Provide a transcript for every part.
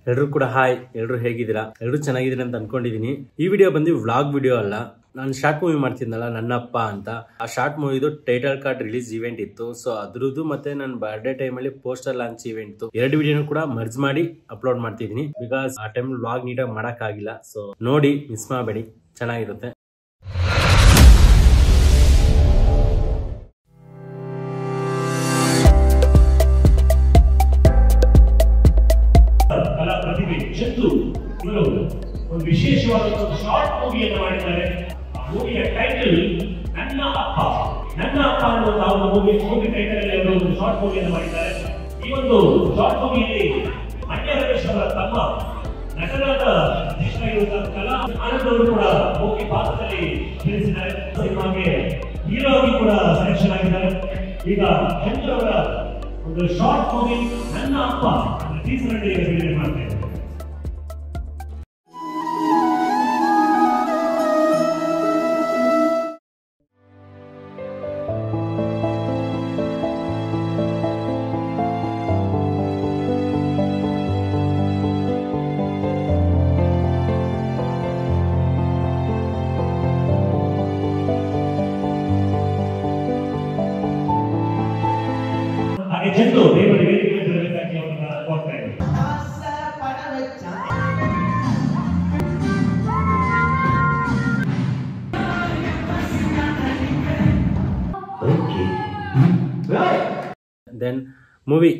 ಎಲ್ಲರೂ ಕೂಡ ಹಾಯ್, ಎಲ್ಲರೂ ಹೇಗಿದ್ದೀರಾ? ಎಲ್ಲರೂ ಚೆನ್ನಾಗಿದ್ದೀರಾ ಅಂತ ಅನ್ಕೊಂಡಿದೀನಿ. ಈ ವಿಡಿಯೋ ಬಂದು ವ್ಲಾಗ್ ವಿಡಿಯೋ ಅಲ್ಲ. ನಾನು ಶಾರ್ಟ್ ಮೂವಿ ಮಾಡ್ತಿದ್ನಲ್ಲ ನನ್ನಪ್ಪ ಅಂತ, ಆ ಶಾರ್ಟ್ ಮೂವಿದು ಟೈಟಲ್ ಕಾರ್ಡ್ ರಿಲೀಸ್ ಇವೆಂಟ್ ಇತ್ತು. ಸೊ ಅದ್ರದ್ದು ಮತ್ತೆ ನನ್ನ ಬರ್ಡೇ ಟೈಮ್ ಅಲ್ಲಿ ಪೋಸ್ಟರ್ ಲಾಂಚ್ ಇವೆಂಟ್ ಇತ್ತು. ಎರಡು ವಿಡಿಯೋನು ಕೂಡ ಮರ್ಜ್ ಮಾಡಿ ಅಪ್ಲೋಡ್ ಮಾಡ್ತಿದೀನಿ. ಬಿಕಾಸ್ ಆ ಟೈಮ್ ವ್ಲಾಗ್ ನೀಟಾಗಿ ಮಾಡಕ್ ಆಗಿಲ್ಲ. ಸೊ ನೋಡಿ, ಮಿಸ್ ಮಾಡಬೇಡಿ, ಚೆನ್ನಾಗಿರುತ್ತೆ. ಒಂದು ವಿಶೇಷವಾದ ಶಾರ್ಟ್ ಮೂವಿಯನ್ನು ಮಾಡಿದ್ದಾರೆ. ಆ ಮೂವಿಯ ಟೈಟಲ್ ನನ್ನ ಅಪ್ಪ. ನನ್ನ ಅಪ್ಪ ಅನ್ನುವಂತಹ ಒಂದು ಮೂವಿ ಟೈಟಲ್ ಅಲ್ಲಿ ಅವರು ಒಂದು ಶಾರ್ಟ್ ಮೂವಿಯನ್ನು ಮಾಡಿದ್ದಾರೆ. ಈ ಒಂದು ಶಾರ್ಟ್ ಮೂವಿಯಲ್ಲಿ ಮಂಡ್ಯ ರಮೇಶ್ ಅವರ ತಮ್ಮ ನಟನಾದ ನಿರ್ದೇಶಕರಾಗಿರುವಂತಹ ಕಲಾ ಆನಂದ್ ಅವರು ಕೂಡ ಮುಖ್ಯ ಪಾತ್ರದಲ್ಲಿ ತಿಳಿಸಿದ್ದಾರೆ. ಸಿನಿಮಾಗೆ ಹೀರೋ ಆಗಿ ಕೂಡ ಸೆಲೆಕ್ಷನ್ ಆಗಿದ್ದಾರೆ. ಈಗ ಚಂದ್ರ ಅವರ ಒಂದು ಶಾರ್ಟ್ ಮೂವಿ ನನ್ನ ಅಪ್ಪ ಟೀಸರ್ ಅಲ್ಲಿ ರಿಲೀಸ್ ಮಾಡ್ತಾ ಇದ್ದಾರೆ. ಚಂದು ದೇವರಿಗೆ ವೇದಿಕೆ ಅವರನ್ನ ಹೋಗ್ತಾ ಇದ್ದಾರೆ. ದೆನ್ ಮೂವಿ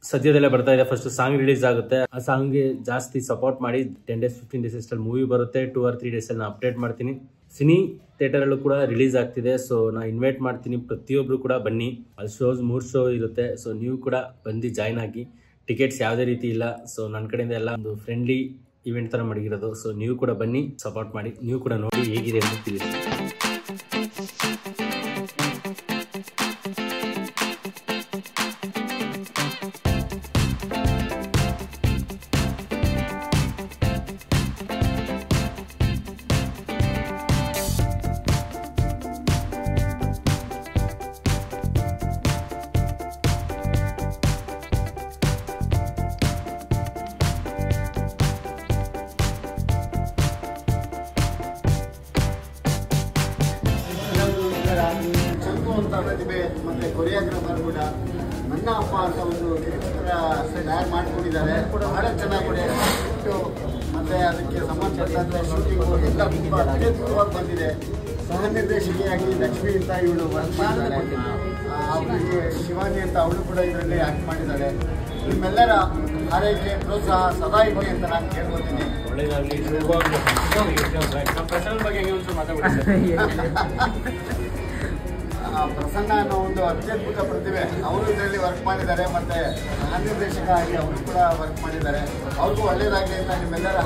ಸದ್ಯದಲ್ಲೇ ಬರ್ತಾ ಇದೆ. ಫಸ್ಟ್ ಸಾಂಗ್ ರಿಲೀಸ್ ಆಗುತ್ತೆ. ಆ ಸಾಂಗ್ಗೆ ಜಾಸ್ತಿ ಸಪೋರ್ಟ್ ಮಾಡಿ. 10 days 15 days ಅಷ್ಟಲ್ಲಿ ಮೂವಿ ಬರುತ್ತೆ. 2 or 3 days ಅಲ್ಲಿ ನಾನು ಅಪ್ಡೇಟ್ ಮಾಡ್ತೀನಿ. ಸಿನಿ ಥಿಯೇಟರ್ ಅಲ್ಲೂ ಕೂಡ ರಿಲೀಸ್ ಆಗ್ತಿದೆ. ಸೊ ನಾ ಇನ್ವೈಟ್ ಮಾಡ್ತೀನಿ, ಪ್ರತಿಯೊಬ್ರು ಕೂಡ ಬನ್ನಿ. ಅಲ್ಲಿ ಶೋಸ್ 3 ಶೋ ಇರುತ್ತೆ. ಸೊ ನೀವು ಕೂಡ ಬಂದು ಜಾಯ್ನ್ ಆಗಿ. ಟಿಕೆಟ್ಸ್ ಯಾವುದೇ ರೀತಿ ಇಲ್ಲ. ಸೊ ನನ್ನ ಕಡೆಯಿಂದ ಎಲ್ಲ ಒಂದು ಫ್ರೆಂಡ್ಲಿ ಇವೆಂಟ್ ತರ ಮಾಡಿರೋದು. ಸೊ ನೀವು ಕೂಡ ಬನ್ನಿ, ಸಪೋರ್ಟ್ ಮಾಡಿ. ನೀವು ಕೂಡ ನೋಡಿ ಹೇಗಿದೆ ಅಂತ ತಿಳಿಸಿ. ಪ್ರತಿಭೆ ಮತ್ತೆ ಕೊರಿಯೋಗ್ರಾಫರ್ ಕೂಡ ನನ್ನ ಅಪ್ಪ ಅಂತ ಒಂದು ಕಿರುಚಿತ್ರ ತಯಾರು ಮಾಡಿಕೊಂಡಿದ್ದಾರೆ. ಬಹಳ ಚೆನ್ನಾಗಿದೆ. ಮತ್ತೆ ಅದಕ್ಕೆ ಸಂಬಂಧಪಟ್ಟಂತೆ ಶೂಟಿಂಗು ಎಲ್ಲ ತುಂಬ ಅತ್ಯದ್ಭುತವಾಗಿ ಬಂದಿದೆ. ಸಹ ನಿರ್ದೇಶಕಿಯಾಗಿ ಲಕ್ಷ್ಮಿ ಅಂತ ಇವಳು ವರ್ಕ್ ಮಾಡಿದ್ದಾರೆ. ಅವಳಿಗೆ ಶಿವಾನಿ ಅಂತ ಅವಳು ಕೂಡ ಇದರಲ್ಲಿ ಆಕ್ಟ್ ಮಾಡಿದ್ದಾಳೆ. ನಿಮ್ಮೆಲ್ಲರ ಆರೈಕೆ ಪ್ರೋತ್ಸಾಹ ಸದಾ ಇರಲಿ ಅಂತ ನಾನು ಕೇಳ್ಕೊತೀನಿ. ಪ್ರಸನ್ನ ಅನ್ನೋ ಒಂದು ಅತ್ಯದ್ಭುತ ಪ್ರತಿಭೆ, ಅವರು ಇದರಲ್ಲಿ ವರ್ಕ್ ಮಾಡಿದ್ದಾರೆ. ಮತ್ತೆ ಸಹ ನಿರ್ದೇಶಕ ಆಗಿ ಅವರು ಕೂಡ ವರ್ಕ್ ಮಾಡಿದ್ದಾರೆ. ಅವ್ರಿಗೂ ಒಳ್ಳೇದಾಗಲಿ ಅಂತ ನಿಮ್ಮೆಲ್ಲರ